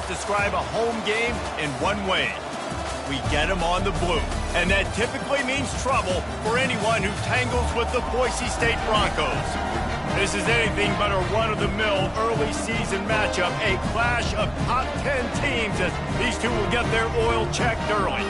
describe a home game in one way. We get them on the blue. And that typically means trouble for anyone who tangles with the Boise State Broncos. This is anything but a run-of-the-mill early season matchup, a clash of top 10 teams as these two will get their oil checked early.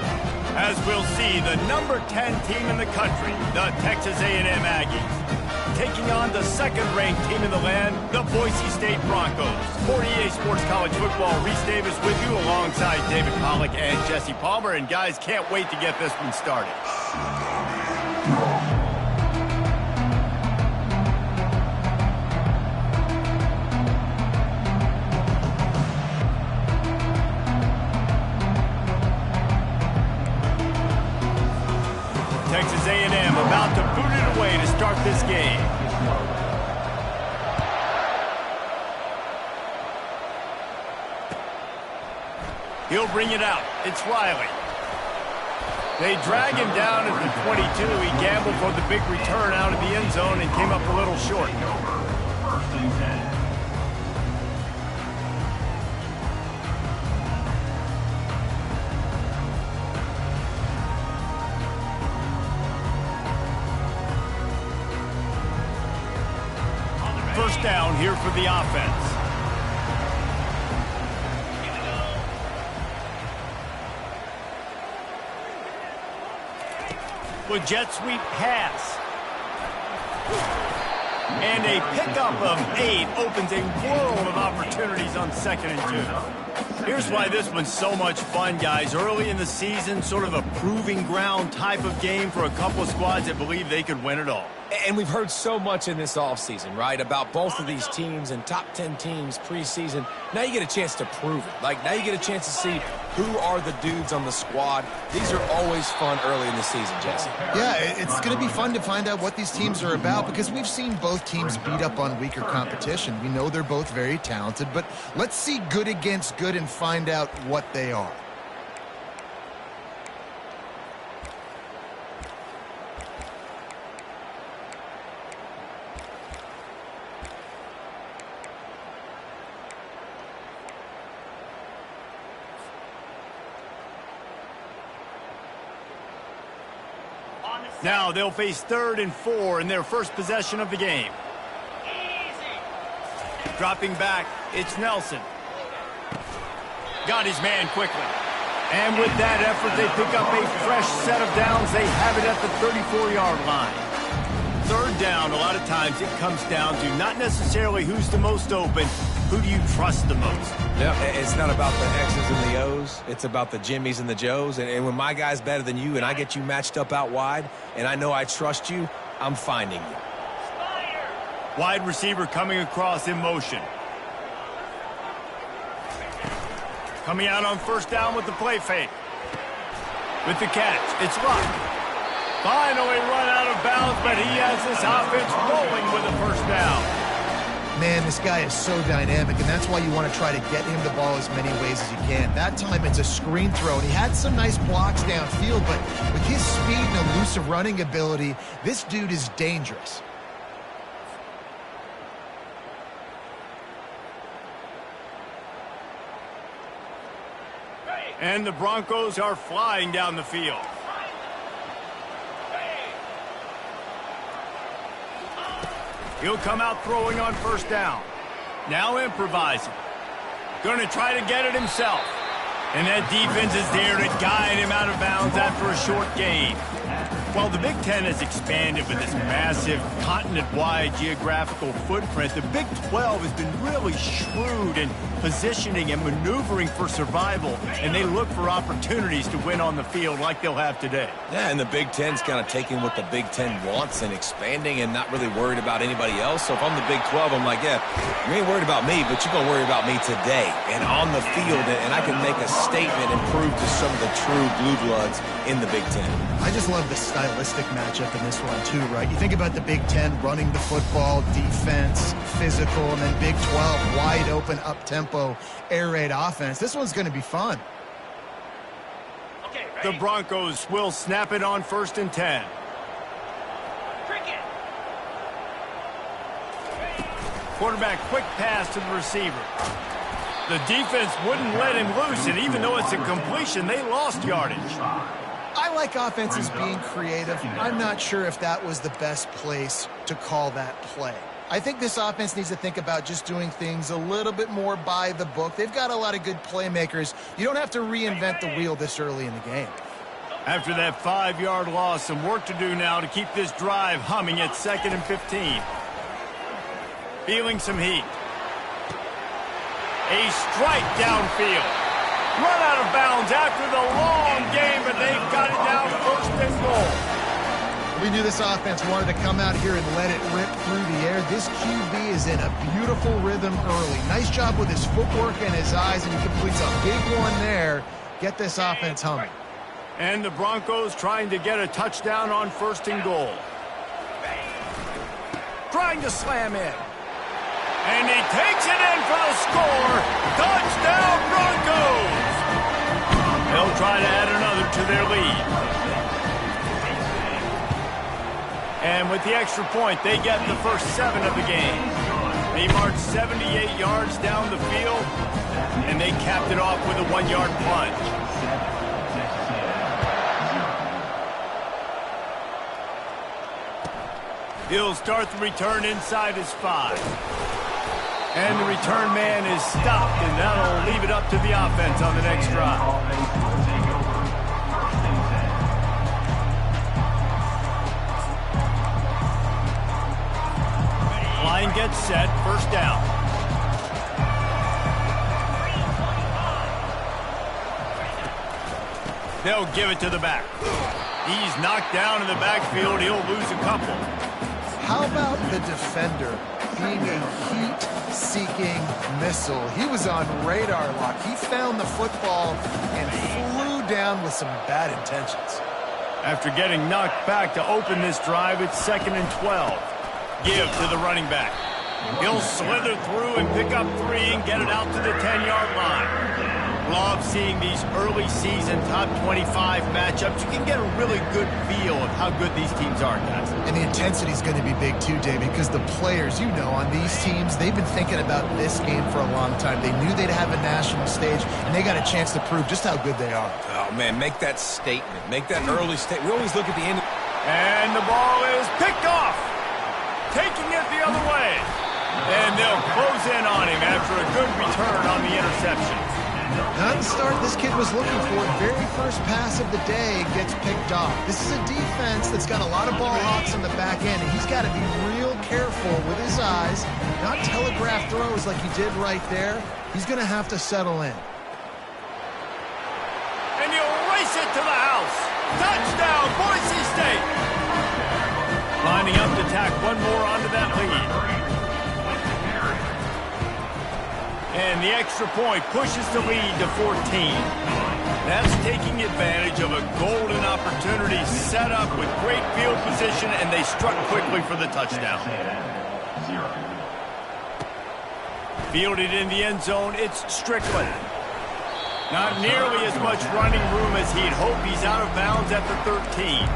As we'll see, the number 10 team in the country, the Texas A&M Aggies, taking on the second-ranked team in the land, the Boise State Broncos. For EA Sports College Football, Reese Davis with you alongside David Pollack and Jesse Palmer. And guys, can't wait to get this one started. Texas A&M about to boot it away to start this game. He'll bring it out. It's Riley. They drag him down at the 22. He gambled for the big return out of the end zone and came up a little short. First down here for the offense. With jet sweep pass. And a pickup of 8 opens a world of opportunities on 2nd and 2. Here's why this one's so much fun, guys. Early in the season, sort of a proving ground type of game for a couple of squads that believe they could win it all. And we've heard so much in this offseason, right, about both of these teams and top 10 teams preseason. Now you get a chance to prove it. Like, now you get a chance to see who are the dudes on the squad. These are always fun early in the season, Jesse. Yeah, it's going to be fun to find out what these teams are about because we've seen both teams beat up on weaker competition. We know they're both very talented, but let's see good against good and find out what they are. Now they'll face 3rd and 4 in their first possession of the game. Dropping back, it's Nelson. Got his man quickly. And with that effort, they pick up a fresh set of downs. They have it at the 34-yard line. 3rd down, a lot of times it comes down to not necessarily who's the most open, who do you trust the most? Yeah, it's not about the X's and the O's. It's about the Jimmys and the Joes. And when my guy's better than you and I get you matched up out wide and I know I trust you, I'm finding you. Wide receiver coming across in motion. Coming out on 1st down with the play fake. With the catch, it's Rock. Finally run out of bounds, but he has this offense rolling with a 1st down. Man, this guy is so dynamic, and that's why you want to try to get him the ball as many ways as you can. That time, it's a screen throw, and he had some nice blocks downfield, but with his speed and elusive running ability, this dude is dangerous. And the Broncos are flying down the field. He'll come out throwing on 1st down. Now improvising. Going to try to get it himself. And that defense is there to guide him out of bounds after a short gain. While the Big Ten has expanded with this massive continent-wide geographical footprint, the Big 12 has been really shrewd in positioning and maneuvering for survival, and they look for opportunities to win on the field like they'll have today. Yeah, and the Big Ten's kind of taking what the Big Ten wants and expanding and not really worried about anybody else. So if I'm the Big 12, I'm like, yeah, you ain't worried about me, but you're going to worry about me today and on the field, and I can make a statement and prove to some of the true blue bloods in the Big Ten. I just love the stylistic matchup in this one too, right? You think about the Big Ten running the football, defense, physical, and then Big 12 wide open, up-tempo, air raid offense. This one's going to be fun. Okay, the Broncos will snap it on 1st and 10. Quarterback quick pass to the receiver. The defense wouldn't let him loose, and even though it's a completion, they lost yardage. I like offenses being creative. I'm not sure if that was the best place to call that play. I think this offense needs to think about just doing things a little bit more by the book. They've got a lot of good playmakers. You don't have to reinvent the wheel this early in the game. After that 5-yard loss, some work to do now to keep this drive humming at 2nd and 15. Feeling some heat. A strike downfield. Run out of bounds after the long game, but they've got it down 1st and goal. We knew this offense wanted to come out here and let it rip through the air. This QB is in a beautiful rhythm early. Nice job with his footwork and his eyes, and he completes a big one there. Get this offense humming. And the Broncos trying to get a touchdown on 1st and goal. Trying to slam in. And he takes it in for the score. Touchdown, Broncos! They'll try to add another to their lead. And with the extra point, they get the first 7 of the game. They marched 78 yards down the field, and they capped it off with a 1-yard plunge. He'll start the return inside his 5. And the return man is stopped, and that'll leave it up to the offense on the next drive. Line gets set, 1st down. They'll give it to the back. He's knocked down in the backfield. He'll lose a couple. How about the defender being a heat-seeking missile? He was on radar lock. He found the football and flew down with some bad intentions. After getting knocked back to open this drive, it's 2nd and 12. Give to the running back. He'll slither through and pick up 3 and get it out to the 10-yard line. Love seeing these early season top 25 matchups. You can get a really good feel of how good these teams are, guys. And the intensity is going to be big too, David, because the players, you know, on these teams, they've been thinking about this game for a long time. They knew they'd have a national stage, and they got a chance to prove just how good they are. Oh, man, make that statement. Make that early statement. We always look at the end. And the ball is picked off. Taking it the other way. And they'll close in on him after a good return on the interception. Not the start this kid was looking for. Very first pass of the day gets picked off. This is a defense that's got a lot of ball hawks on the back end, and he's got to be real careful with his eyes, not telegraph throws like he did right there. He's going to have to settle in. And he'll race it to the house. Touchdown, Boise State. Lining up to tack one more onto that lead. And the extra point pushes the lead to 14. That's taking advantage of a golden opportunity set up with great field position, and they struck quickly for the touchdown. Fielded in the end zone, it's Strickland. Not nearly as much running room as he'd hoped. He's out of bounds at the 13.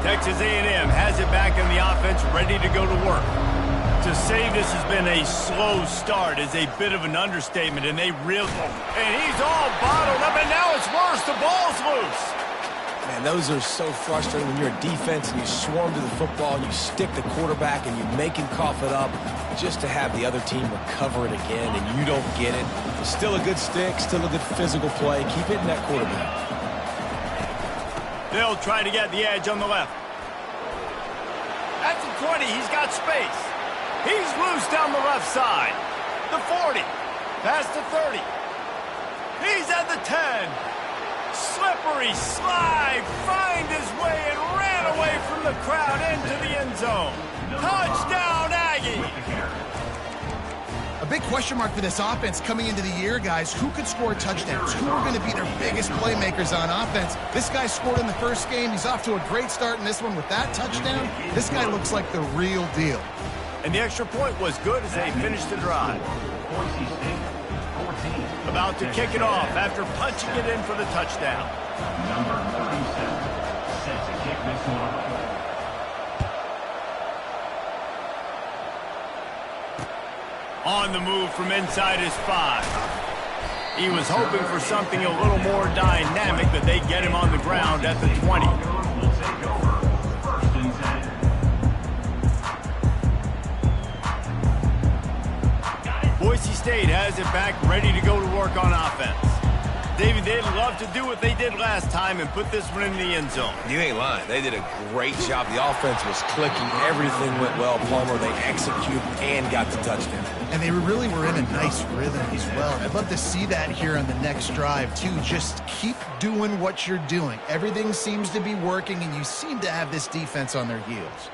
Texas A&M has it back in the offense, ready to go to work. To say this has been a slow start is a bit of an understatement, and they really... And he's all bottled up, and now it's worse. The ball's loose. Man, those are so frustrating when you're a defense and you swarm to the football, you stick the quarterback, and you make him cough it up just to have the other team recover it again, and you don't get it. It's still a good stick, still a good physical play. Keep hitting that quarterback. They'll try to get the edge on the left. At the 20, he's got space. He's loose down the left side. The 40. Past the 30. He's at the 10. Slippery slide. Find his way and ran away from the crowd into the end zone. Touchdown, Aggie. A big question mark for this offense coming into the year, guys. Who could score touchdowns? Who are going to be their biggest playmakers on offense? This guy scored in the first game. He's off to a great start in this one with that touchdown. This guy looks like the real deal. And the extra point was good as they finished the drive. About to kick it off after punching it in for the touchdown. Number 37 set to kick this one off. On the move from inside his 5. He was hoping for something a little more dynamic, but they get him on the ground at the 20. Will take over. First and 10. Boise State has it back, ready to go to work on offense. David, they'd love to do what they did last time and put this one in the end zone. You ain't lying. They did a great job. The offense was clicking. Everything went well. Palmer, they executed and got the touchdown. And they really were in a nice rhythm as well. I'd love to see that here on the next drive, too. Just keep doing what you're doing. Everything seems to be working, and you seem to have this defense on their heels.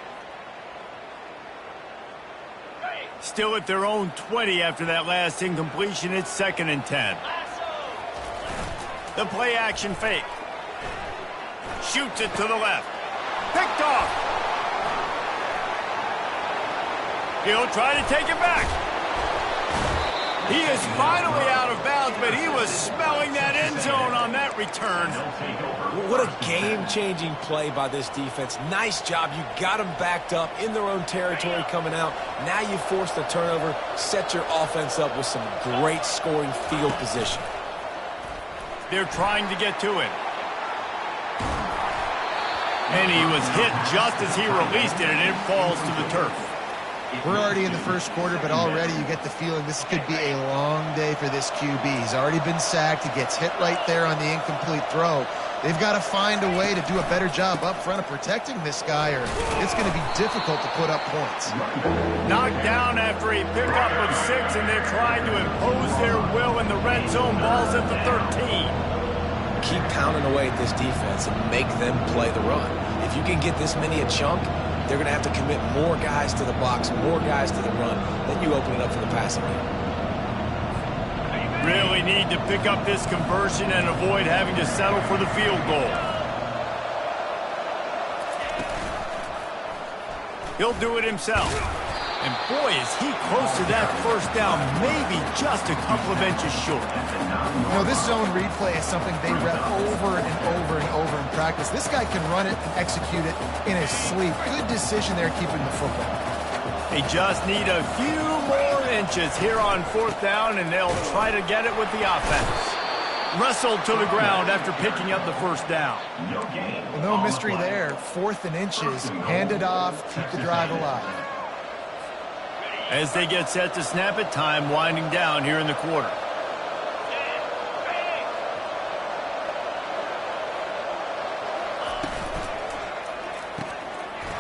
Still at their own 20 after that last incompletion. It's 2nd and 10. The play action fake. Shoots it to the left. Picked off. He'll try to take it back. He is finally out of bounds, but he was smelling that end zone on that return. What a game-changing play by this defense. Nice job. You got them backed up in their own territory coming out. Now you force the turnover, set your offense up with some great scoring field position. They're trying to get to it. And he was hit just as he released it, and it falls to the turf. We're already in the first quarter, but already you get the feeling this could be a long day for this QB. He's already been sacked. He gets hit right there on the incomplete throw. They've got to find a way to do a better job up front of protecting this guy, or it's going to be difficult to put up points. Knocked down after a pickup of 6, and they're trying to impose their will in the red zone. Ball's at the 13. Keep pounding away at this defense and make them play the run. If you can get this many a chunk, they're going to have to commit more guys to the box, more guys to the run. Then you open it up for the passing game. Really need to pick up this conversion and avoid having to settle for the field goal. He'll do it himself. And boy, is he close to that first down, maybe just a couple of inches short. You know, this zone replay is something they rep over and over and over in practice. This guy can run it and execute it in his sleep. Good decision there keeping the football. They just need a few more inches here on 4th down, and they'll try to get it with the offense. Wrestled to the ground after picking up the first down. Well, no mystery there. 4th and inches. Hand it off. Keep the drive alive. As they get set to snap it, time winding down here in the quarter.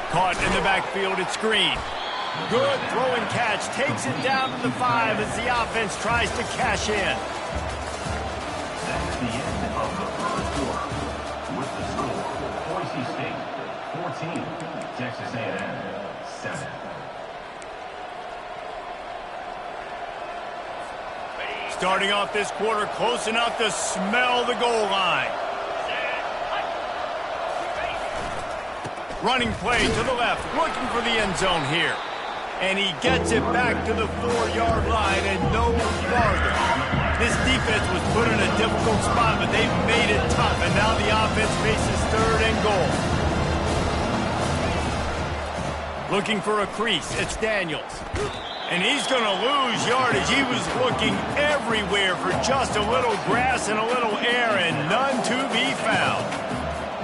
Caught in the backfield, it's Green. Good throw and catch, takes it down to the 5 as the offense tries to cash in. That's the end of the first quarter. With the score, Boise State 14, Texas A&M 7. Starting off this quarter close enough to smell the goal line. Running play to the left, looking for the end zone here. And he gets it back to the 4-yard line and no farther. This defense was put in a difficult spot, but they've made it tough, and now the offense faces 3rd and goal. Looking for a crease, it's Daniels. And he's going to lose yardage. He was looking everywhere for just a little grass and a little air, and none to be found.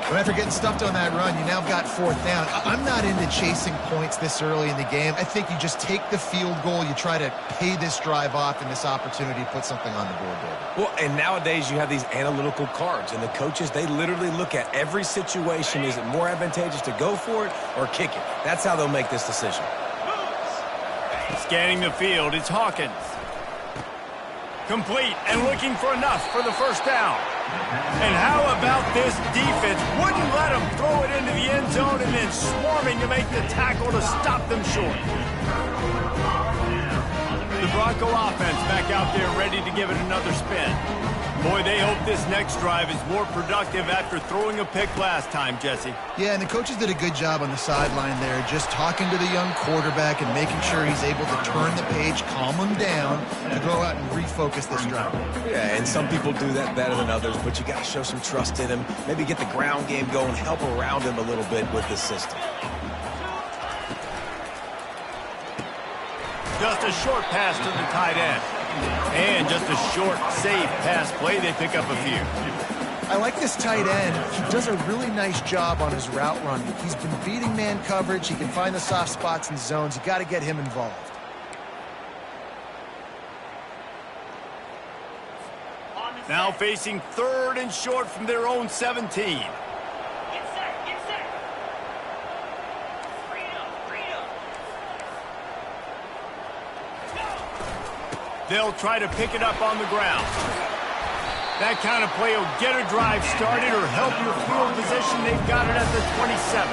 But after getting stuffed on that run, you now got 4th down. I'm not into chasing points this early in the game. I think you just take the field goal. You try to pay this drive off and this opportunity to put something on the board, David. Well, and nowadays you have these analytical cards, and the coaches, they literally look at every situation. Is it more advantageous to go for it or kick it? That's how they'll make this decision. Scanning the field, it's Hawkins. Complete and looking for enough for the first down. And how about this defense? Wouldn't let him throw it into the end zone and then swarming to make the tackle to stop them short. The Bronco offense back out there ready to give it another spin. Boy, they hope this next drive is more productive after throwing a pick last time, Jesse. Yeah, and the coaches did a good job on the sideline there, just talking to the young quarterback and making sure he's able to turn the page, calm him down, to go out and refocus this drive. Yeah, and some people do that better than others, but you got to show some trust in him. Maybe get the ground game going, help around him a little bit with the system. Just a short pass to the tight end. And just a short, safe pass play. They pick up a few. I like this tight end. He does a really nice job on his route running. He's been beating man coverage. He can find the soft spots and zones. You got to get him involved. Now facing 3rd and short from their own 17. They'll try to pick it up on the ground. That kind of play will get a drive started or help your field position. They've got it at the 27.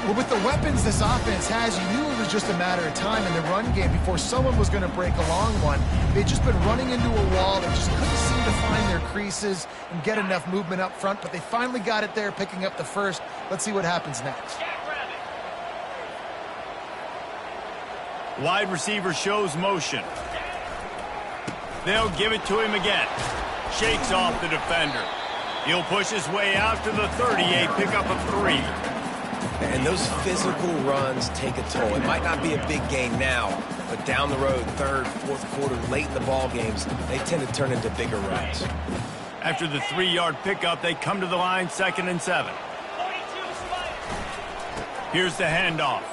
Well, with the weapons this offense has, you knew it was just a matter of time in the run game before someone was going to break a long one. They'd just been running into a wall. They just couldn't seem to find their creases and get enough movement up front, but they finally got it there, picking up the first. Let's see what happens next. Wide receiver shows motion. They'll give it to him again. Shakes off the defender. He'll push his way out to the 38, pick up a 3. And those physical runs take a toll. It might not be a big gain now, but down the road, 3rd, 4th quarter, late in the ball games, they tend to turn into bigger runs. After the 3-yard pickup, they come to the line, 2nd and 7. Here's the handoff.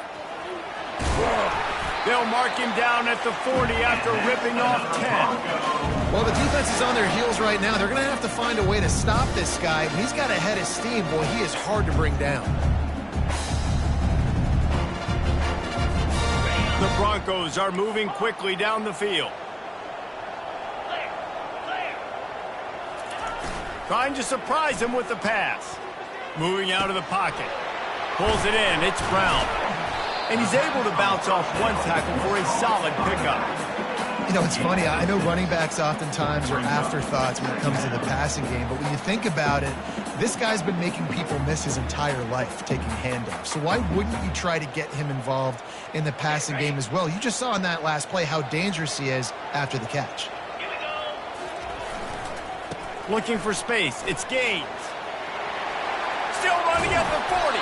They'll mark him down at the 40 after ripping off 10. Well, the defense is on their heels right now. They're going to have to find a way to stop this guy. He's got a head of steam. Boy, he is hard to bring down. The Broncos are moving quickly down the field. Trying to surprise him with the pass. Moving out of the pocket. Pulls it in. It's Brown. And he's able to bounce off one tackle for a solid pickup. You know, it's funny. I know running backs oftentimes are afterthoughts when it comes to the passing game, but when you think about it, this guy's been making people miss his entire life taking handoffs. So why wouldn't you try to get him involved in the passing game as well? You just saw in that last play how dangerous he is after the catch. Looking for space. It's Gaines. Still running at the 40.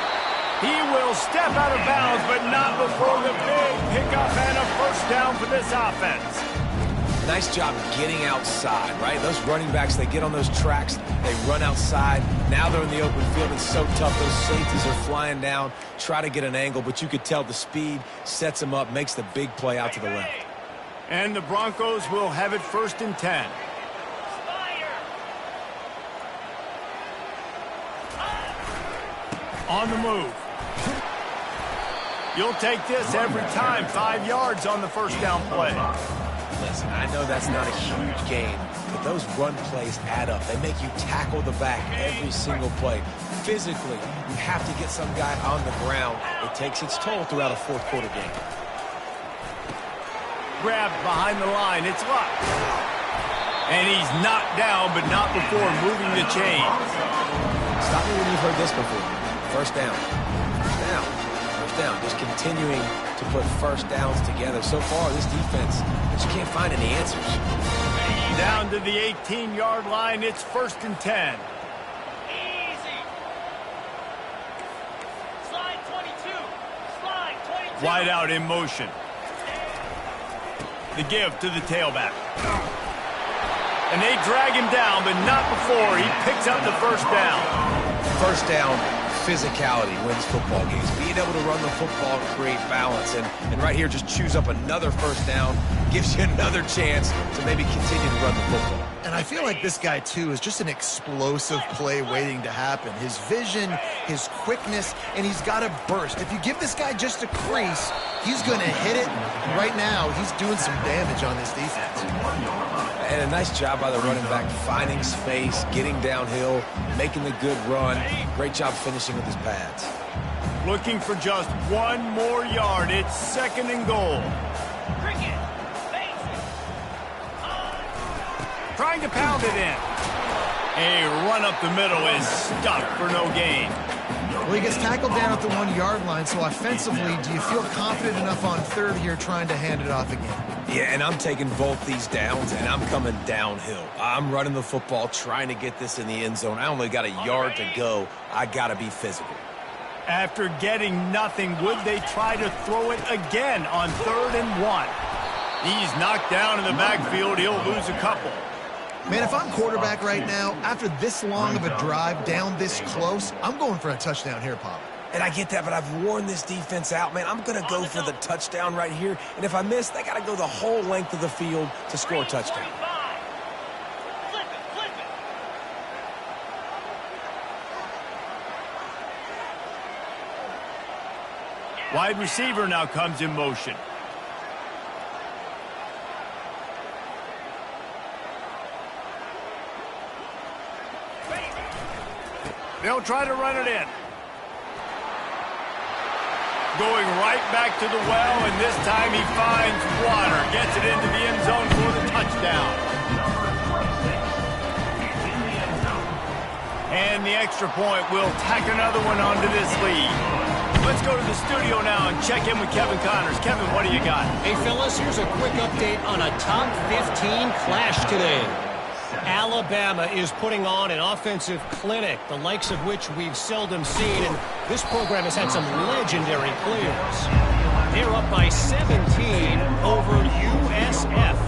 He will step out of bounds, but not before the big pickup and a first down for this offense. Nice job getting outside, right? Those running backs, they get on those tracks, they run outside. Now they're in the open field. It's so tough. Those safeties are flying down, try to get an angle, but you could tell the speed sets them up, makes the big play out to the left. And the Broncos will have it 1st and 10. On the move. You'll take this every time. 5 yards on the first down play. Listen, I know that's not a huge gain, but those run plays add up. They make you tackle the back every single play. Physically, you have to get some guy on the ground. It takes its toll throughout a 4th quarter game. Grabbed behind the line. It's Luck. And he's knocked down, but not before moving the chains. Stop me when you've heard this before. First down. First down. First down. Just continuing to put first downs together. So far, this defense just can't find any answers. Down to the 18-yard line. It's 1st and 10. Easy. Slide 22. Slide 22. Wide out in motion. The give to the tailback. And they drag him down, but not before he picks up the first down. First down, physicality wins football games. Being able to run the football, create balance, and right here just choose up another first down, gives you another chance to maybe continue to run the football. And I feel like this guy, too, is just an explosive play waiting to happen. His vision, his quickness, and he's got a burst. If you give this guy just a crease, he's going to hit it. And right now, he's doing some damage on this defense. And a nice job by the running back, finding space, getting downhill, making the good run. Great job finishing with his pads. Looking for just one more yard. It's 2nd and goal. Cricket. Trying trying to pound it in. A run up the middle is stuffed for no gain. Well, he gets tackled down at the 1-yard line, so offensively, do you feel confident enough on third here trying to hand it off again? Yeah, and I'm taking both these downs, and I'm coming downhill. I'm running the football, trying to get this in the end zone. I only got a yard to go. I got to be physical. After getting nothing, would they try to throw it again on 3rd and 1? He's knocked down in the backfield. He'll lose a couple. Man, if I'm quarterback right now, after this long of a drive down this close, I'm going for a touchdown here, Pop. And I get that, but I've worn this defense out, man. I'm going to go for the touchdown right here. And if I miss, they got to go the whole length of the field to score a touchdown. Flip it. Wide receiver now comes in motion. They'll try to run it in. Going right back to the well, and this time he finds water. Gets it into the end zone for the touchdown. And the extra point will tack another one onto this lead. Let's go to the studio now and check in with Kevin Connors. Kevin, what do you got? Hey, fellas, here's a quick update on a top 15 clash today. Alabama is putting on an offensive clinic, the likes of which we've seldom seen, and this program has had some legendary players. They're up by 17 over USF.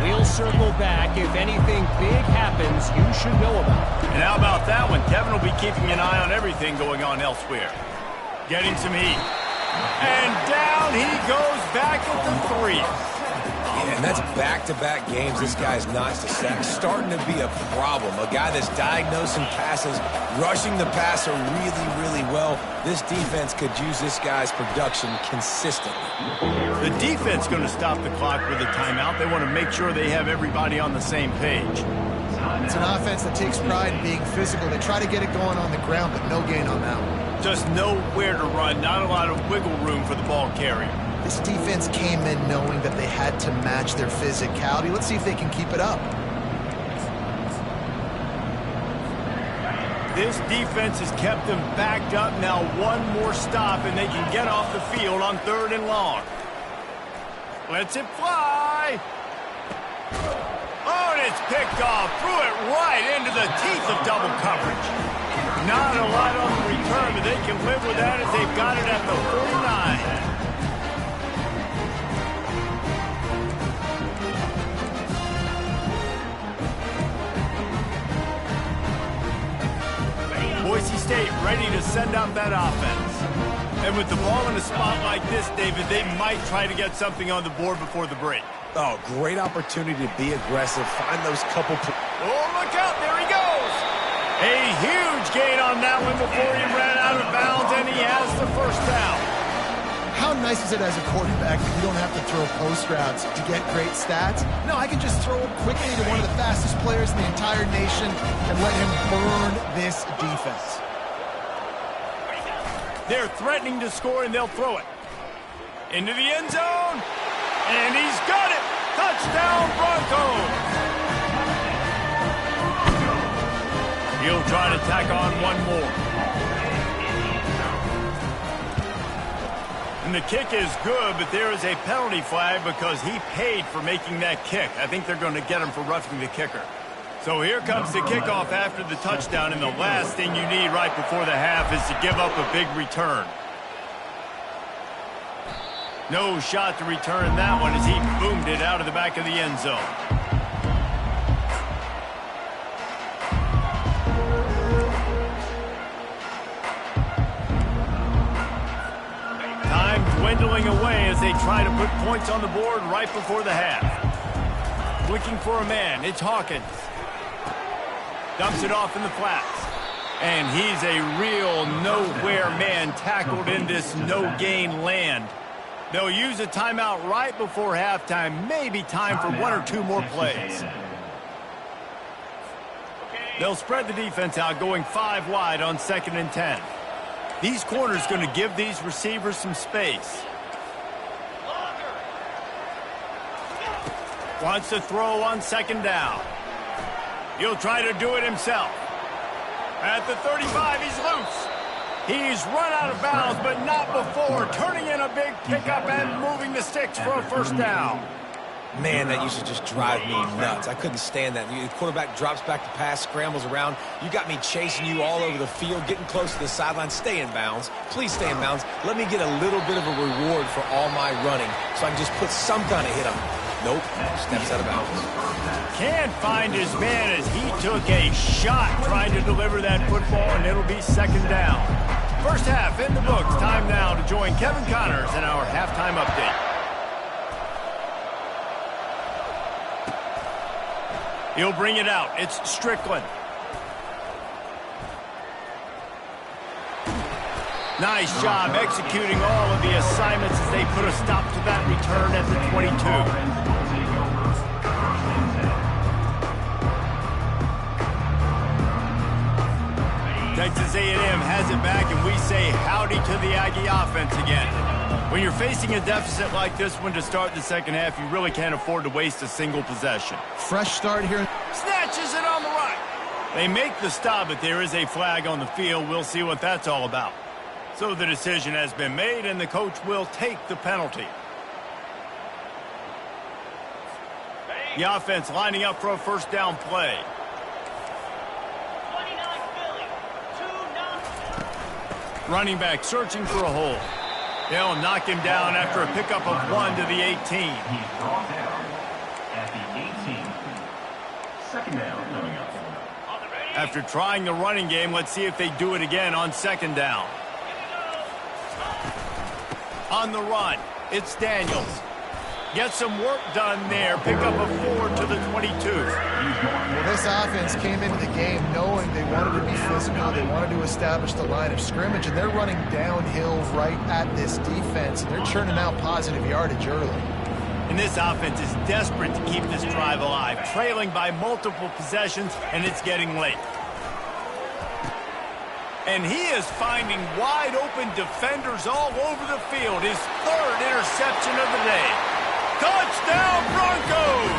We'll circle back. If anything big happens, you should know about it. And how about that one? Kevin will be keeping an eye on everything going on elsewhere. Getting some heat. And down he goes back at the 3. Yeah, and that's back-to-back games this guy's notched a sack. Starting to be a problem. A guy that's diagnosing passes, rushing the passer really, really well. This defense could use this guy's production consistently. The defense going to stop the clock with a timeout. They want to make sure they have everybody on the same page. It's an offense that takes pride in being physical. They try to get it going on the ground, but no gain on that one. Just nowhere to run. Not a lot of wiggle room for the ball carrier. This defense came in knowing that they had to match their physicality. Let's see if they can keep it up. This defense has kept them backed up. Now one more stop, and they can get off the field on 3rd and long. Lets it fly. Oh, and it's picked off. Threw it right into the teeth of double coverage. Not a lot on the return, but they can live with that as they've got it at the 49. Boise State ready to send out that offense. And with the ball in a spot like this, David, they might try to get something on the board before the break. Oh, great opportunity to be aggressive. Find those couple... Oh, look out. There he goes. A huge gain on that one before he ran out of bounds, and he has the first down. How nice is it as a quarterback that you don't have to throw post routes to get great stats? No, I can just throw it quickly to one of the fastest players in the entire nation and let him burn this defense. They're threatening to score, and they'll throw it. Into the end zone. And he's got it. Touchdown, Broncos. He'll try to tack on one more. And the kick is good, but there is a penalty flag because he paid for making that kick. I think they're going to get him for roughing the kicker. So here comes the kickoff after the touchdown, and the last thing you need right before the half is to give up a big return. No shot to return that one as he boomed it out of the back of the end zone. Time dwindling away as they try to put points on the board right before the half. Looking for a man. It's Hawkins. Dumps it off in the flats. And he's a real nowhere man tackled in this no-gain land. They'll use a timeout right before halftime. Maybe time for one or two more plays. They'll spread the defense out, going 5 wide on 2nd and 10. These corners going to give these receivers some space. Wants to throw on 2nd down. He'll try to do it himself. At the 35, he's loose. He's run out of bounds, but not before turning in a big pickup and moving the sticks for a first down. Man, that used to just drive me nuts. I couldn't stand that. The quarterback drops back to pass, scrambles around. You got me chasing you all over the field, getting close to the sideline. Stay in bounds. Please stay in bounds. Let me get a little bit of a reward for all my running so I can just put some kind of hit on him. Nope, steps out of bounds. Can't find his man as he took a shot trying to deliver that football, and it'll be second down. First half in the books. Time now to join Kevin Connors in our halftime update. He'll bring it out. It's Strickland. Nice job executing all of the assignments as they put a stop to that return at the 22. Texas A&M has it back, and we say howdy to the Aggie offense again. When you're facing a deficit like this one to start the second half, you really can't afford to waste a single possession. Fresh start here. Snatches it on the right. They make the stop, but there is a flag on the field. We'll see what that's all about. So the decision has been made, and the coach will take the penalty. The offense lining up for a first down play. 29 Philly. 2-0. Running back searching for a hole. They'll knock him down after a pickup of 1 to the 18. He's brought down at the 18. Second down coming up. After trying the running game, let's see if they do it again on second down. On the run, it's Daniels. Get some work done there. Pick up a 4 to the 22. Well, this offense came into the game knowing they wanted to be physical. They wanted to establish the line of scrimmage, and they're running downhill right at this defense, and they're churning out positive yardage early. And this offense is desperate to keep this drive alive, trailing by multiple possessions, and it's getting late. And he is finding wide-open defenders all over the field. His third interception of the day. Touchdown, Broncos!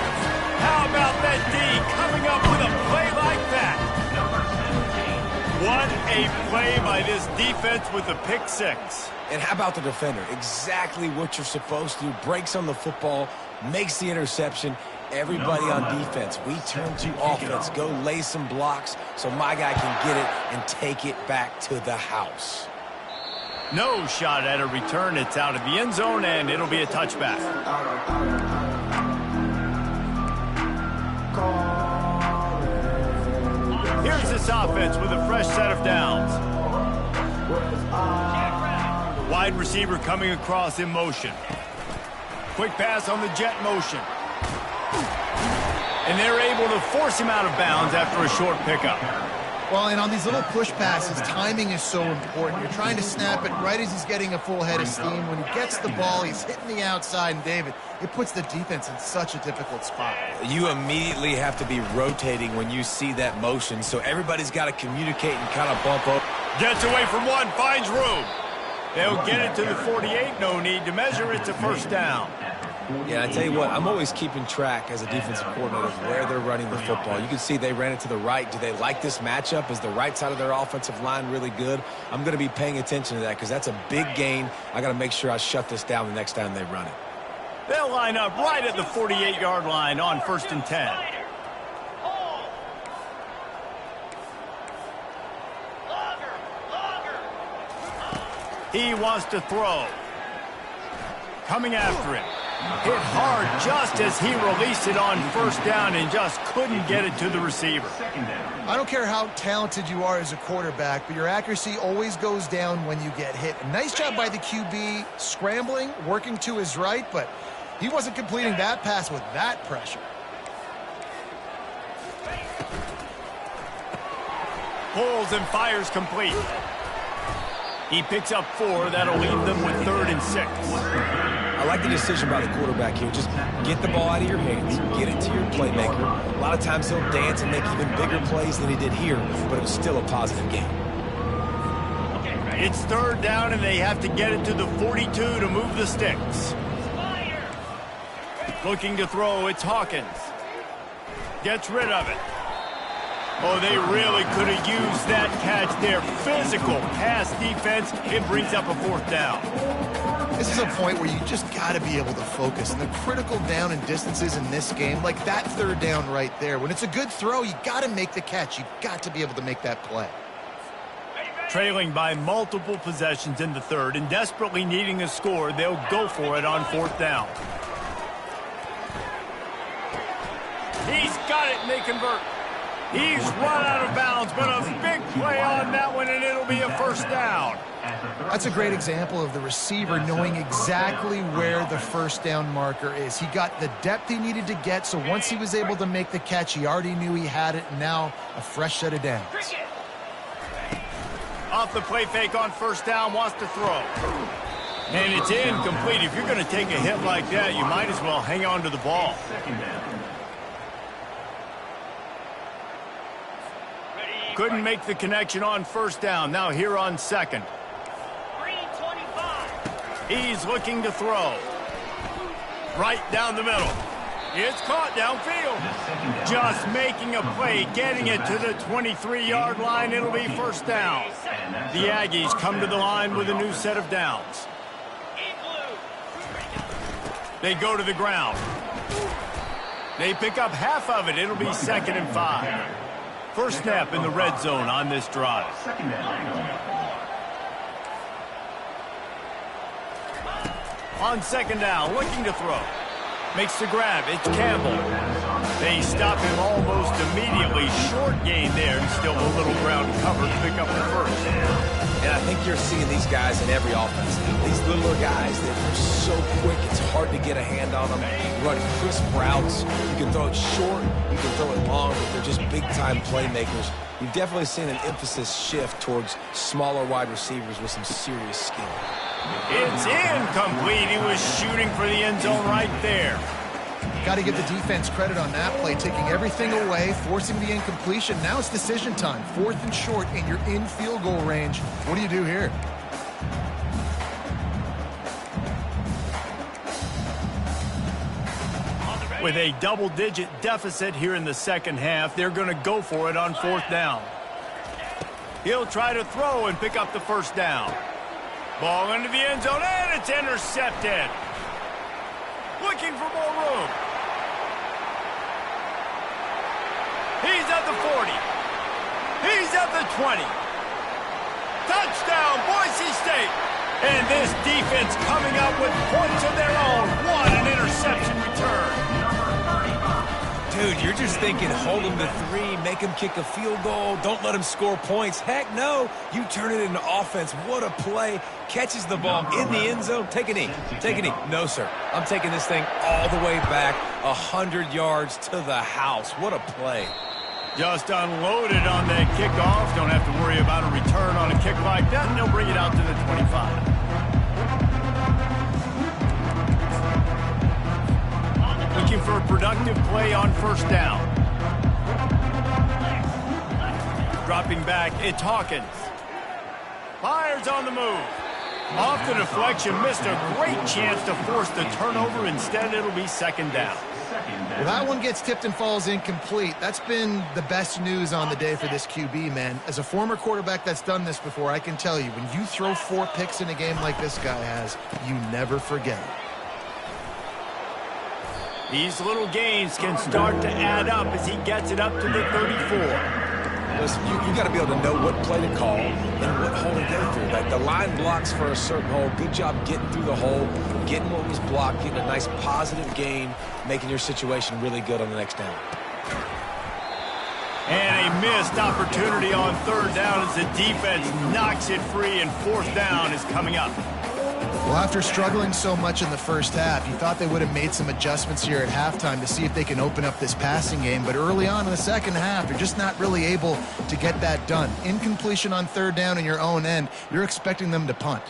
How about that D coming up with a play like that? What a play by this defense with a pick six. And how about the defender? Exactly what you're supposed to do. Breaks on the football, makes the interception. Everybody on defense, we turn to offense. Go lay some blocks so my guy can get it and take it back to the house. No shot at a return. It's out of the end zone, and it'll be a touchback. Here's this offense with a fresh set of downs. Wide receiver coming across in motion. Quick pass on the jet motion. And they're able to force him out of bounds after a short pickup. Well, and on these little push passes, timing is so important. You're trying to snap it right as he's getting a full head of steam. When he gets the ball, he's hitting the outside, and David, it puts the defense in such a difficult spot. You immediately have to be rotating when you see that motion, so everybody's got to communicate and kind of bump up. Gets away from one, finds room. They'll get it to the 48, no need to measure. It's a first down. Yeah, I tell you what, I'm always keeping track as a defensive coordinator of where they're running the football. You can see they ran it to the right. Do they like this matchup? Is the right side of their offensive line really good? I'm going to be paying attention to that because that's a big gain. I got to make sure I shut this down the next time they run it. They'll line up right at the 48-yard line on 1st and 10. He wants to throw. Coming after him. Hit hard just as he released it on first down and just couldn't get it to the receiver. I don't care how talented you are as a quarterback, but your accuracy always goes down when you get hit. A nice job by the QB scrambling, working to his right, but he wasn't completing that pass with that pressure. Pulls and fires complete. He picks up 4. That'll leave them with 3rd and 6. I like the decision by the quarterback here. Just get the ball out of your hands, get it to your playmaker. A lot of times he'll dance and make even bigger plays than he did here, but it was still a positive game. It's 3rd down, and they have to get it to the 42 to move the sticks. Looking to throw, it's Hawkins. Gets rid of it. Oh, they really could have used that catch there. Physical pass defense. It brings up a 4th down. This is a point where you just got to be able to focus. And the critical down and distances in this game, like that 3rd down right there, when it's a good throw, you got to make the catch. You got to be able to make that play. Trailing by multiple possessions in the 3rd and desperately needing a score, they'll go for it on 4th down. He's got it, and they convert. He's run out of bounds, but a big play on that one, and it'll be a 1st down. That's a great example of the receiver knowing exactly where the 1st down marker is. He got the depth he needed to get, so once he was able to make the catch, he already knew he had it, and now a fresh set of downs. Off the play fake on 1st down, wants to throw. And it's incomplete. If you're going to take a hit like that, you might as well hang on to the ball. Couldn't make the connection on 1st down. Now here on 2nd. He's looking to throw. Right down the middle. It's caught downfield. Just making a play, getting it to the 23-yard line. It'll be 1st down. The Aggies come to the line with a new set of downs. They go to the ground. They pick up half of it. It'll be 2nd and 5. First snap in the red zone on this drive. On 2nd down, looking to throw. Makes the grab. It's Campbell. They stop him almost immediately. Short gain there, and still a little ground cover to pick up the 1st. And I think you're seeing these guys in every offense. These little guys that are so quick, it's hard to get a hand on them. Run crisp routes. You can throw it short, you can throw it long, but they're just big-time playmakers. You've definitely seen an emphasis shift towards smaller wide receivers with some serious skill. It's incomplete. He was shooting for the end zone right there. Got to give the defense credit on that play, taking everything away, forcing the incompletion. Now it's decision time. 4th and short, and you're in field goal range. What do you do here? With a double-digit deficit here in the 2nd half, they're going to go for it on 4th down. He'll try to throw and pick up the 1st down. Ball into the end zone, and it's intercepted. Looking for more room. He's at the 40. He's at the 20. Touchdown, Boise State. And this defense coming up with points of their own. What an interception return. Dude, you're just thinking, hold him to 3, make him kick a field goal, don't let him score points. Heck no, you turn it into offense. What a play. Catches the ball in the end zone. Take a knee. Take a knee. No, sir. I'm taking this thing all the way back 100 yards to the house. What a play. Just unloaded on that kickoff. Don't have to worry about a return on a kick like that, and they'll bring it out to the 25. Looking for a productive play on 1st down. Dropping back, it's Hawkins. Fires on the move. Off the deflection, missed a great chance to force the turnover. Instead, it'll be 2nd down. Well, that one gets tipped and falls incomplete. That's been the best news on the day for this QB, man. As a former quarterback that's done this before, I can tell you, when you throw 4 picks in a game like this guy has, you never forget it. These little gains can start to add up as he gets it up to the 34. Listen, you got to be able to know what play to call and what hole to go through. Like the line blocks for a certain hole. Good job getting through the hole, getting what was blocked, getting a nice positive gain, making your situation really good on the next down. And a missed opportunity on 3rd down as the defense knocks it free, and 4th down is coming up. Well, after struggling so much in the 1st half, you thought they would have made some adjustments here at halftime to see if they can open up this passing game. But early on in the 2nd half, they're just not really able to get that done. Incompletion on 3rd down in your own end, you're expecting them to punt.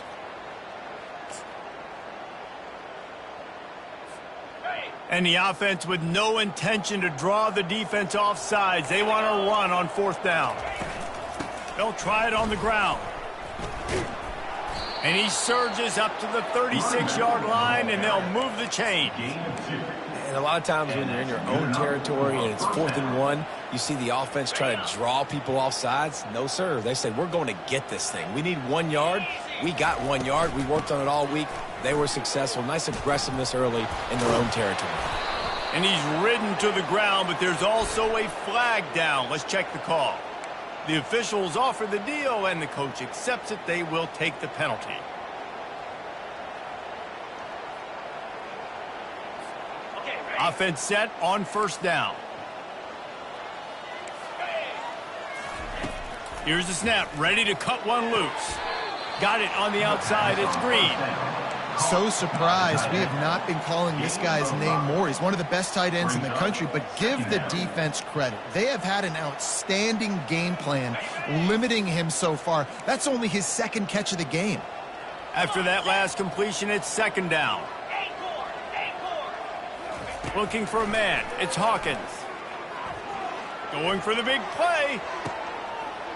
And the offense with no intention to draw the defense off sides. They want to run on 4th down. They'll try it on the ground. And he surges up to the 36-yard line, and they'll move the chain. And a lot of times when you're in your own territory and it's 4th and 1, you see the offense try to draw people off sides. No, sir. They said, we're going to get this thing. We need 1 yard. We got 1 yard. We worked on it all week. They were successful. Nice aggressiveness early in their own territory. And he's ridden to the ground, but there's also a flag down. Let's check the call. The officials offer the deal, and the coach accepts it. They will take the penalty. Offense set on 1st down. Here's the snap, ready to cut one loose. Got it on the outside, it's Green. So surprised we have not been calling this guy's name more. He's one of the best tight ends in the country, but give the defense credit. They have had an outstanding game plan limiting him so far. That's only his 2nd catch of the game. After that last completion, it's 2nd down. Looking for a man, it's Hawkins. Going for the big play.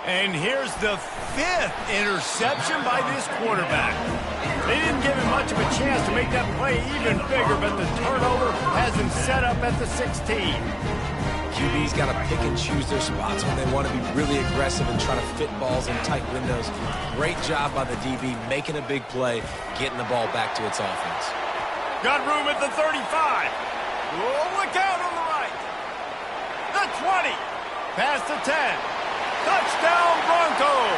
And here's the 5th interception by this quarterback. They didn't give him much of a chance to make that play even bigger, but the turnover has him set up at the 16. QB's got to pick and choose their spots when they want to be really aggressive and try to fit balls in tight windows. Great job by the DB making a big play, getting the ball back to its offense. Got room at the 35. Oh, look out on the right. The 20. Past the 10. Touchdown Broncos.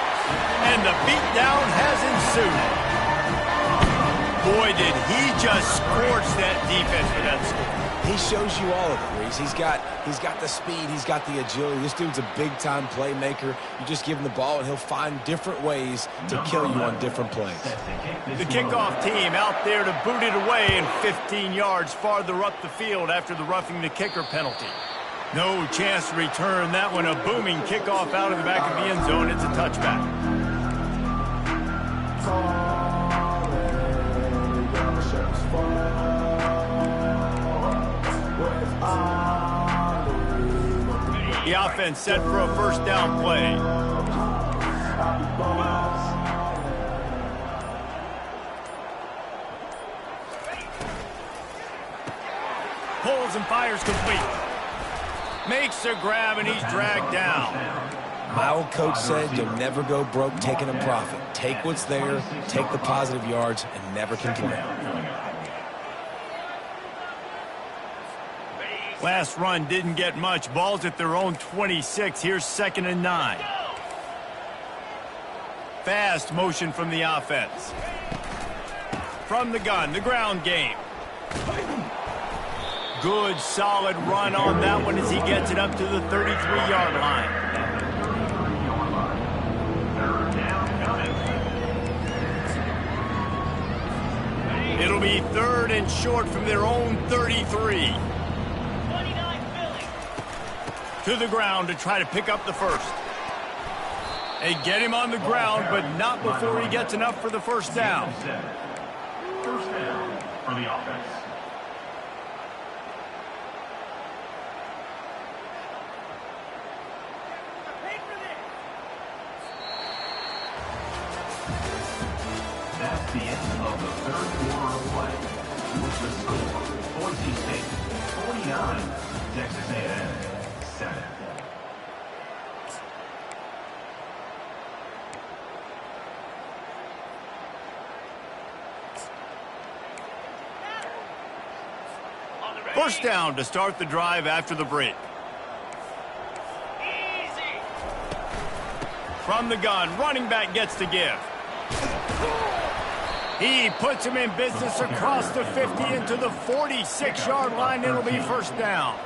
And the beatdown has ensued. Boy, did he just scorch that defense for that score. He shows you all of it, Reese. He's got the speed, he's got the agility. This dude's a big-time playmaker. You just give him the ball, and he'll find different ways to kill you on different plays. The kickoff team out there to boot it away and 15 yards farther up the field after the roughing the kicker penalty. No chance to return that one. A booming kickoff out of the back of the end zone. It's a touchback. The offense set for a 1st down play. Pulls and fires complete. Makes a grab, and he's dragged down. My old coach said you'll never go broke taking a profit. Take what's there, take the positive yards, and never complain. Last run didn't get much. Ball's at their own 26. Here's 2nd and 9. Fast motion from the offense. From the gun, the ground game. Good, solid run on that one as he gets it up to the 33-yard line. It'll be 3rd and short from their own 33. To the ground to try to pick up the 1st. They get him on the ground, but not before he gets enough for the 1st down. 1st down for the offense. That's the end of the 3rd quarter of play. With the score, Boise State 49, Texas A&M 7. First down to start the drive after the break. From the gun, running back gets to give. He puts him in business across the 50 into the 46-yard line. It'll be 1st down.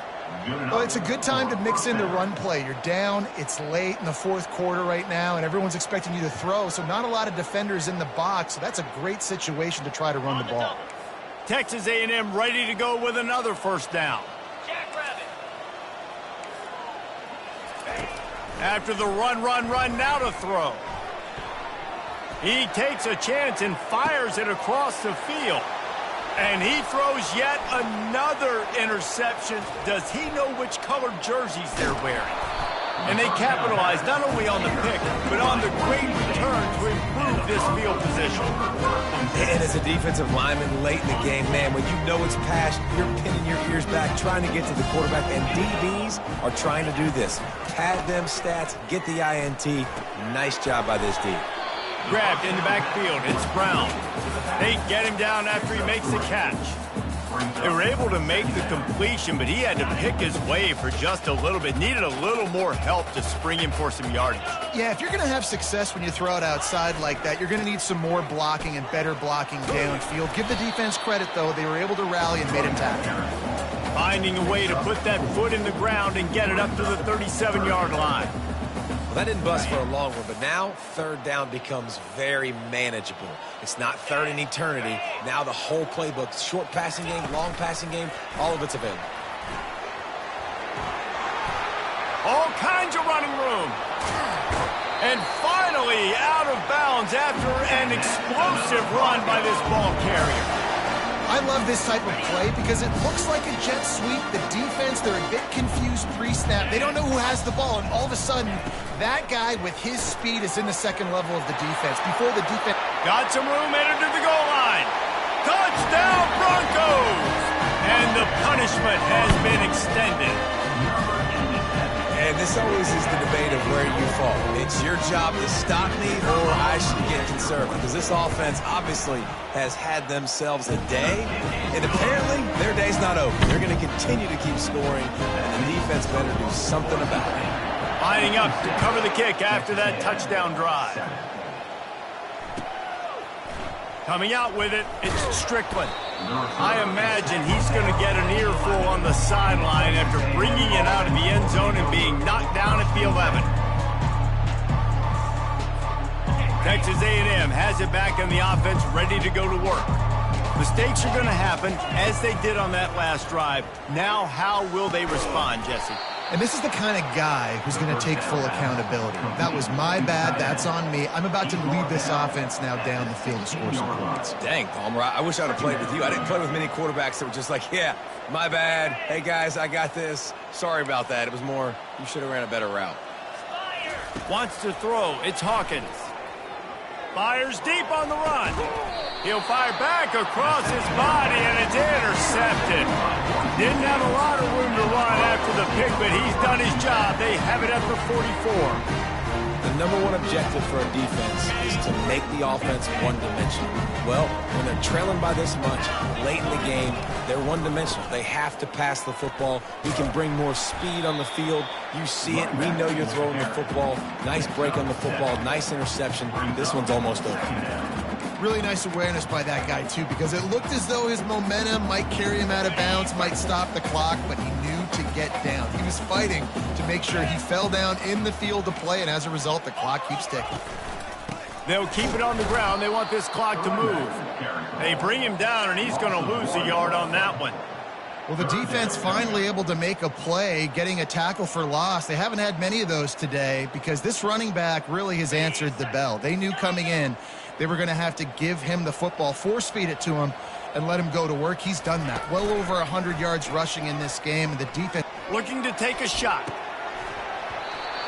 Well, it's a good time to mix in the run play. You're down, it's late in the 4th quarter right now, and everyone's expecting you to throw, so not a lot of defenders in the box, so that's a great situation to try to run the ball. Texas A&M ready to go with another 1st down. After the run, now to throw. He takes a chance and fires it across the field. And he throws yet another interception. Does he know which colored jerseys they're wearing? And they capitalized not only on the pick, but on the great return to improve this field position. And as a defensive lineman late in the game, man, when you know it's past, you're pinning your ears back, trying to get to the quarterback, and DBs are trying to do this. Pad them stats, get the INT. Nice job by this D. Grabbed in the backfield. It's Brown. They get him down after he makes the catch. They were able to make the completion, but he had to pick his way for just a little bit. Needed a little more help to spring him for some yardage. Yeah, if you're going to have success when you throw it outside like that, you're going to need some more blocking and better blocking downfield. Give the defense credit, though. They were able to rally and made him tackle. Finding a way to put that foot in the ground and get it up to the 37-yard line. Well, that didn't bust for a long one, but now third down becomes very manageable. It's not third in eternity. Now the whole playbook, short passing game, long passing game, all of it's available. All kinds of running room. And finally out of bounds after an explosive run by this ball carrier. I love this type of play because it looks like a jet sweep. The defense, they're a bit confused pre-snap. They don't know who has the ball, and all of a sudden, that guy with his speed is in the second level of the defense. Before the defense... Got some room, headed to the goal line. Touchdown, Broncos! And the punishment has been extended. And this always is the debate of where you fall. It's your job to stop me or I should get conservative. Because this offense obviously has had themselves a day. And apparently their day's not over. They're going to continue to keep scoring. And the defense better do something about it. Lining up to cover the kick after that touchdown drive. Coming out with it, it's Strickland. I imagine he's going to get an earful on the sideline after bringing it out of the end zone and being knocked down at the 11. Texas A&M has it back in the offense, ready to go to work. Mistakes are going to happen, as they did on that last drive. Now, how will they respond, Jesse? And this is the kind of guy who's going to take full accountability. That was my bad. That's on me. I'm about to lead this offense now down the field to score some points. Dang, Palmer, I wish I'd have played with you. I didn't play with many quarterbacks that were just like, yeah, my bad. Hey, guys, I got this. Sorry about that. It was more, you should have ran a better route. Wants to throw. It's Hawkins. Fires deep on the run. He'll fire back across his body, and it's intercepted. Didn't have a lot of room to run after the pick, but he's done his job. They have it at the 44. The number one objective for a defense is to make the offense one-dimensional. Well, when they're trailing by this much, late in the game, they're one-dimensional. They have to pass the football. We can bring more speed on the field. You see it. We know you're throwing the football. Nice break on the football. Nice interception. This one's almost over. Really nice awareness by that guy, too, because it looked as though his momentum might carry him out of bounds, might stop the clock, but he knew to get down. He was fighting to make sure he fell down in the field to play, and as a result, the clock keeps ticking. They'll keep it on the ground. They want this clock to move. They bring him down, and he's going to lose a yard on that one. Well, the defense finally able to make a play, getting a tackle for loss. They haven't had many of those today because this running back really has answered the bell. They knew coming in they were going to have to give him the football, force-feed it to him, and let him go to work. He's done that. Well over 100 yards rushing in this game, and the defense looking to take a shot.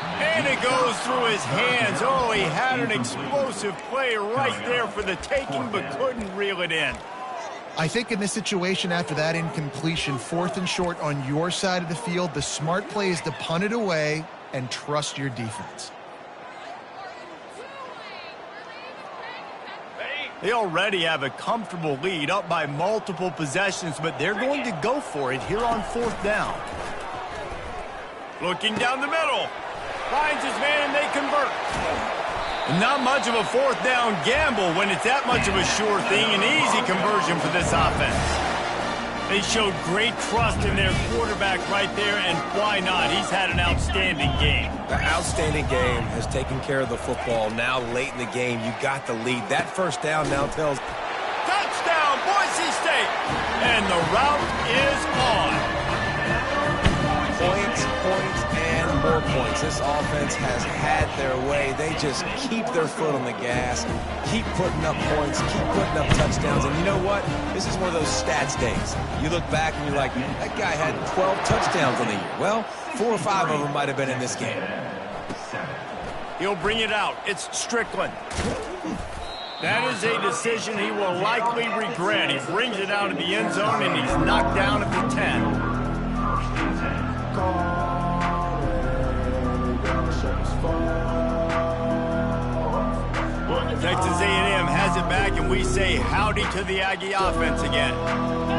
And it goes through his hands. Oh, he had an explosive play right there for the taking, but couldn't reel it in. I think in this situation, after that incompletion, 4th and short on your side of the field, the smart play is to punt it away and trust your defense. They already have a comfortable lead, up by multiple possessions, but they're going to go for it here on 4th down. Looking down the middle. Finds his man, and they convert. Not much of a 4th down gamble when it's that much of a sure thing. An easy conversion for this offense. They showed great trust in their quarterback right there, and why not? He's had an outstanding game. The outstanding game has taken care of the football. Now late in the game, you got the lead. That first down now tells... Touchdown, Boise State! And the route is on. Points, and more points. This offense has had their way. They just keep their foot on the gas, keep putting up points, keep putting up touchdowns. And you know what? This is one of those stats days. You look back and you're like, that guy had 12 touchdowns on the year. Well, 4 or 5 of them might have been in this game. He'll bring it out. It's Strickland. That is a decision he will likely regret. He brings it out of the end zone, and he's knocked down at the 10. Texas A&M has it back, and we say howdy to the Aggie offense again.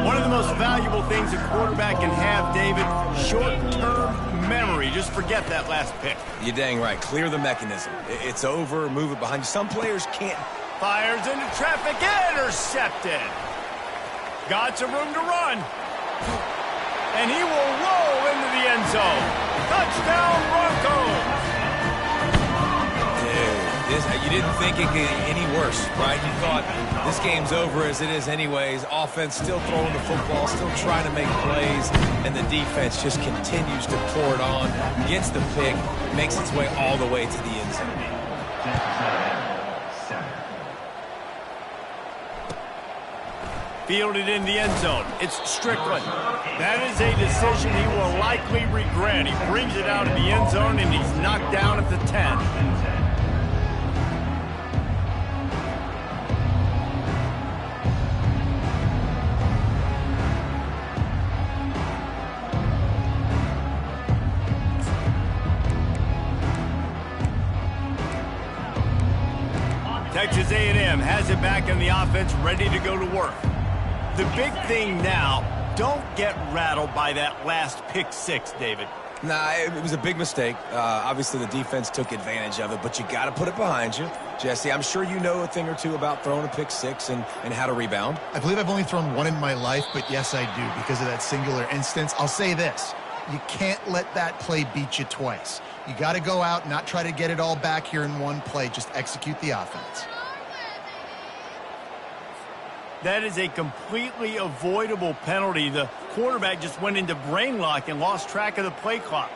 One of the most valuable things a quarterback can have, David, short-term memory. Just forget that last pick. You're dang right. Clear the mechanism. It's over. Move it behind you. Some players can't. Fires into traffic, intercepted. Got some room to run. And he will roll into the end zone. Touchdown, Broncos. You didn't think it could get any worse, right? You thought this game's over as it is anyways. Offense still throwing the football, still trying to make plays, and the defense just continues to pour it on, gets the pick, makes its way all the way to the end zone. Fielded in the end zone. It's Strickland. That is a decision he will likely regret. He brings it out of the end zone, and he's knocked down at the 10. Texas A&M has it back in the offense, ready to go to work. The big thing now, don't get rattled by that last pick six, David. Nah, it was a big mistake. Obviously, the defense took advantage of it, but you got to put it behind you. Jesse, I'm sure you know a thing or two about throwing a pick six and how to rebound. I believe I've only thrown one in my life, but yes, I do, because of that singular instance. I'll say this. You can't let that play beat you twice. You got to go out and not try to get it all back here in one play. Just execute the offense. That is a completely avoidable penalty. The quarterback just went into brain lock and lost track of the play clock.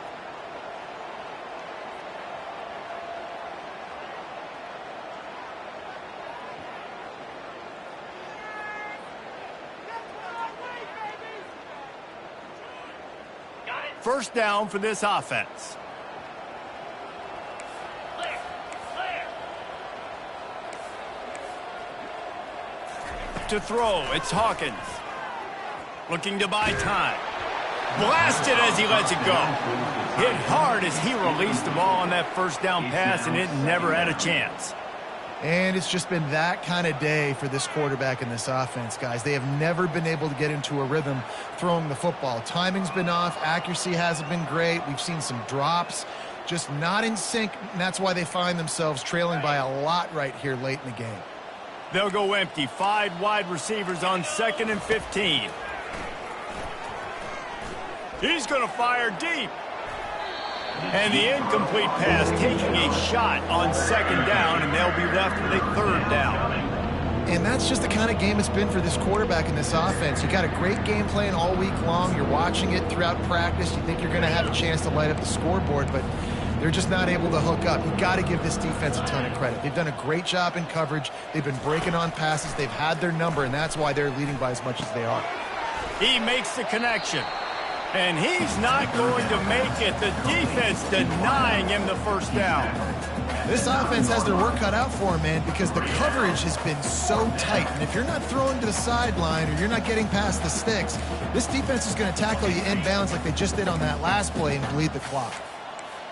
First down for this offense. To throw, it's Hawkins. Looking to buy time. Blasted as he lets it go. Hit hard as he released the ball on that first down pass, and it never had a chance. And it's just been that kind of day for this quarterback and this offense, guys. They have never been able to get into a rhythm throwing the football. Timing's been off. Accuracy hasn't been great. We've seen some drops. Just not in sync, and that's why they find themselves trailing by a lot right here late in the game. They'll go empty. 5 wide receivers on 2nd and 15. He's going to fire deep. And the incomplete pass taking a shot on 2nd down, and they'll be left with a 3rd down. And that's just the kind of game it's been for this quarterback and this offense. You got a great game plan all week long. You're watching it throughout practice. You think you're going to have a chance to light up the scoreboard, but they're just not able to hook up. You got to give this defense a ton of credit. They've done a great job in coverage. They've been breaking on passes. They've had their number, and that's why they're leading by as much as they are. He makes the connection. And he's not going to make it. The defense denying him the first down. This offense has their work cut out for them, man, because the coverage has been so tight. And if you're not throwing to the sideline or you're not getting past the sticks, this defense is going to tackle you inbounds like they just did on that last play and bleed the clock.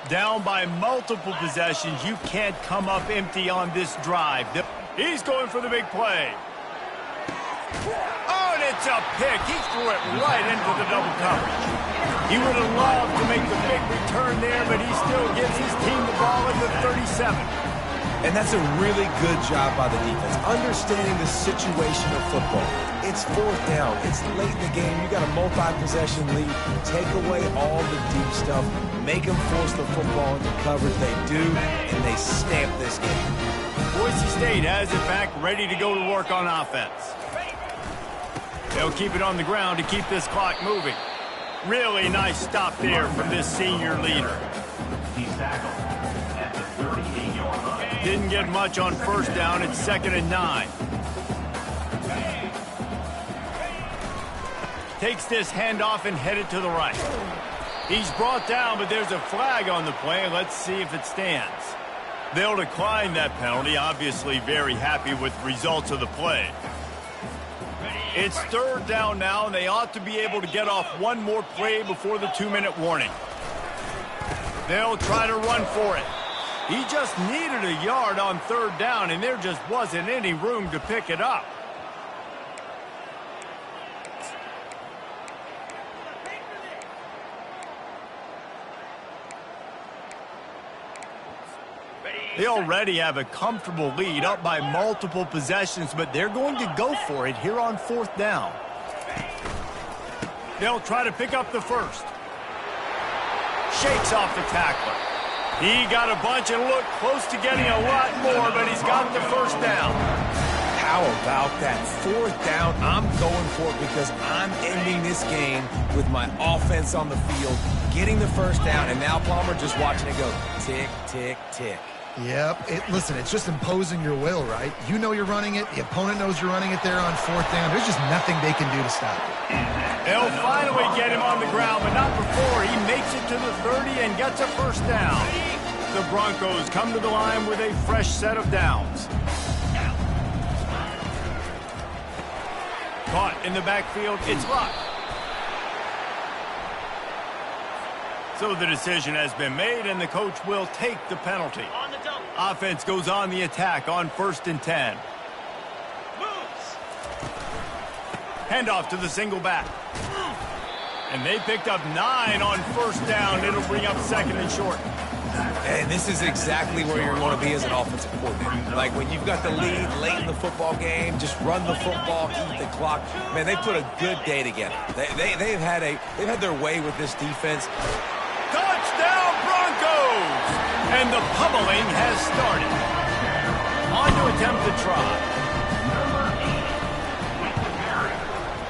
Down by multiple possessions. You can't come up empty on this drive. He's going for the big play. Oh, and it's a pick. He threw it right into the double coverage. He would have loved to make the big return there, but he still gives his team the ball at the 37. And that's a really good job by the defense, understanding the situation of football. It's 4th down. It's late in the game. You got a multi-possession lead. Take away all the deep stuff. Make them force the football into coverage. They do, and they stamp this game. Boise State has it back, ready to go to work on offense. They'll keep it on the ground to keep this clock moving. Really nice stop there from this senior leader. doesn't get much on first down. It's 2nd and 9. Takes this handoff and headed to the right. He's brought down, but there's a flag on the play. Let's see if it stands. They'll decline that penalty. Obviously very happy with the results of the play. It's 3rd down now, and they ought to be able to get off one more play before the 2-minute warning. They'll try to run for it. He just needed a yard on 3rd down, and there just wasn't any room to pick it up. They already have a comfortable lead, up by multiple possessions, but they're going to go for it here on 4th down. They'll try to pick up the first. Shakes off the tackler. He got a bunch and looked close to getting a lot more, but he's got the first down. How about that 4th down? I'm going for it because I'm ending this game with my offense on the field, getting the first down, and now Palmer just watching it go tick, tick, tick. Yep. Listen, it's just imposing your will, right? You know you're running it. The opponent knows you're running it there on 4th down. There's just nothing they can do to stop it. They'll finally get him on the ground, but not before he makes it to the 30 and gets a first down. The Broncos come to the line with a fresh set of downs. Caught in the backfield. It's Luck. So the decision has been made, and the coach will take the penalty. On the double. Offense goes on the attack on 1st and 10. Moves. Handoff to the single back. And they picked up 9 on 1st down. It'll bring up 2nd and short. And this is exactly where you're going to be as an offensive coordinator. Like when you've got the lead late in the football game, just run the football, eat the clock. Man, they put a good day together. They've had their way with this defense. Touchdown Broncos! And the pummeling has started. On to attempt the try.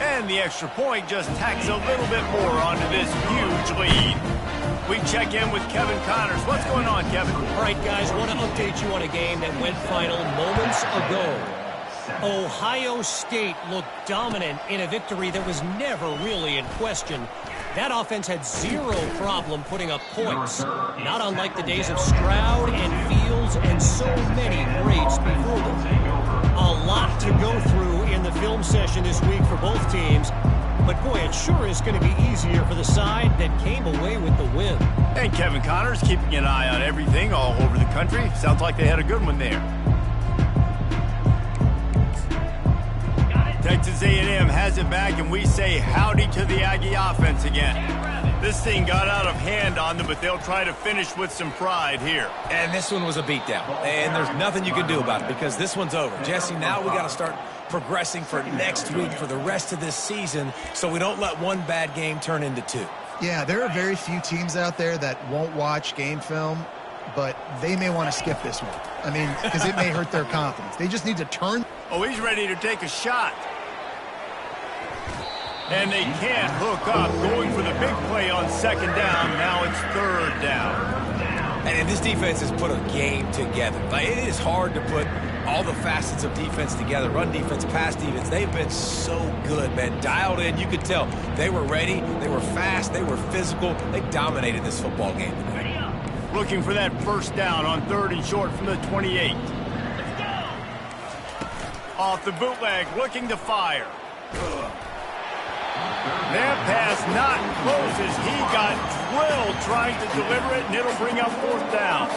And the extra point just tacks a little bit more onto this huge lead. We check in with Kevin Connors. What's going on, Kevin? All right, guys, want to update you on a game that went final moments ago. Ohio State looked dominant in a victory that was never really in question. That offense had zero problem putting up points, not unlike the days of Stroud and Fields and so many greats before them. A lot to go through in the film session this week for both teams, but boy, it sure is going to be easier for the side that came away with the win. And Kevin Connors keeping an eye on everything all over the country. Sounds like they had a good one there. Texas A&M has it back, and we say howdy to the Aggie offense again. This thing got out of hand on them, but they'll try to finish with some pride here. And this one was a beatdown. And there's nothing you can do about it because this one's over. Jesse, now we got to start progressing for next week for the rest of this season so we don't let one bad game turn into 2. Yeah, there are very few teams out there that won't watch game film, but they may want to skip this one. I mean, because it may hurt their confidence. They just need to turn. Oh, he's ready to take a shot. And they can't hook up, going for the big play on 2nd down. Now it's 3rd down. And this defense has put a game together. Like, it is hard to put all the facets of defense together. Run defense, pass defense. They've been so good, man. Dialed in. You could tell they were ready. They were fast. They were physical. They dominated this football game today. Looking for that first down on 3rd and short from the 28. Off the bootleg, looking to fire. That pass not close as he got drilled trying to deliver it, and it'll bring up 4th down.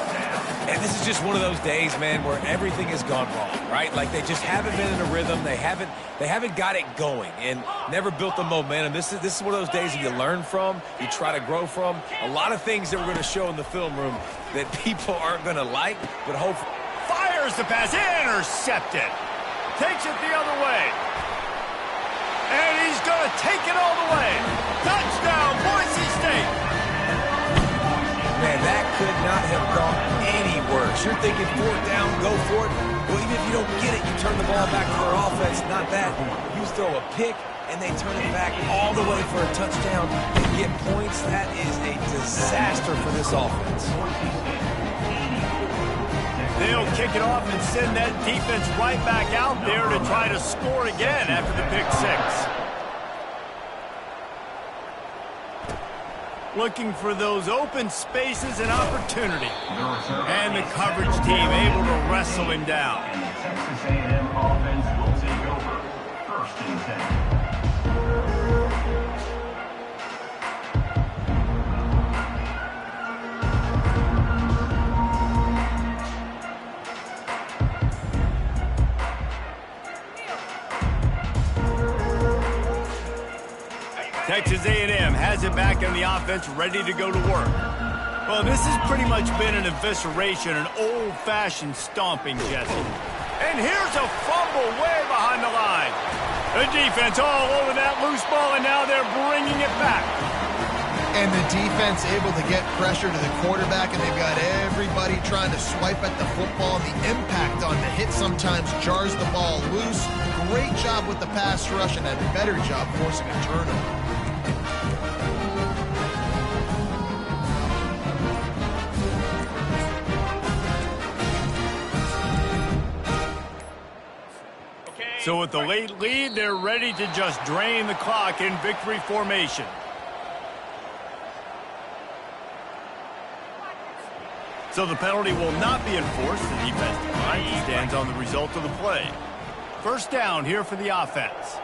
And this is just one of those days, man, where everything has gone wrong, right? Like they just haven't been in a rhythm. They haven't got it going and never built the momentum. This is one of those days that you learn from, you try to grow from. A lot of things that we're going to show in the film room that people aren't going to like, but hopefully. Fires the pass, intercepted. Takes it the other way. And he's going to take it all the way. Touchdown, Boise State. Man, that could not have gone any worse. You're thinking 4th down, go for it. Well, even if you don't get it, you turn the ball back to their offense. Not that. You throw a pick, and they turn it back all the way for a touchdown and get points. That is a disaster for this offense. They'll kick it off and send that defense right back out there to try to score again after the pick six. Looking for those open spaces and opportunity. And the coverage team able to wrestle him down. And the Texas A&M offense will take over. 1st and 10. Texas A&M has it back in the offense, ready to go to work. Well, this has pretty much been an evisceration, an old-fashioned stomping, Jesse. And here's a fumble way behind the line. The defense all over that loose ball, and now they're bringing it back. And the defense able to get pressure to the quarterback, and they've got everybody trying to swipe at the football. And the impact on the hit sometimes jars the ball loose. Great job with the pass rush, and a better job forcing a turnover. So with the late lead, they're ready to just drain the clock in victory formation. So the penalty will not be enforced. The defense declines and stands on the result of the play. 1st down here for the offense.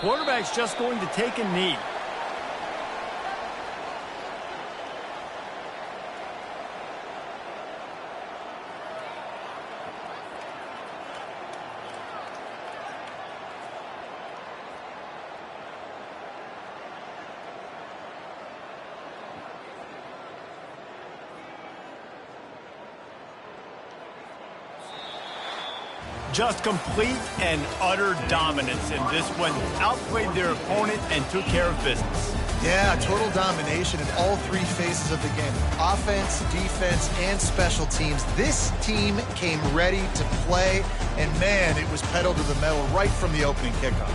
Quarterback's just going to take a knee. Just complete and utter dominance in this one. Outplayed their opponent and took care of business. Yeah, total domination in all 3 phases of the game. Offense, defense, and special teams. This team came ready to play, and man, it was pedal to the metal right from the opening kickoff.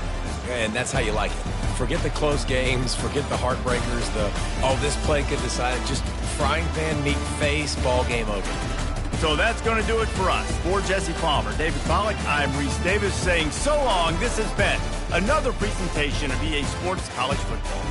And that's how you like it. Forget the close games, forget the heartbreakers, this play could decide it. Just frying pan, meet face, ball game over. So that's going to do it for us. For Jesse Palmer, David Pollack, I'm Reese Davis saying so long. This has been another presentation of EA Sports College Football.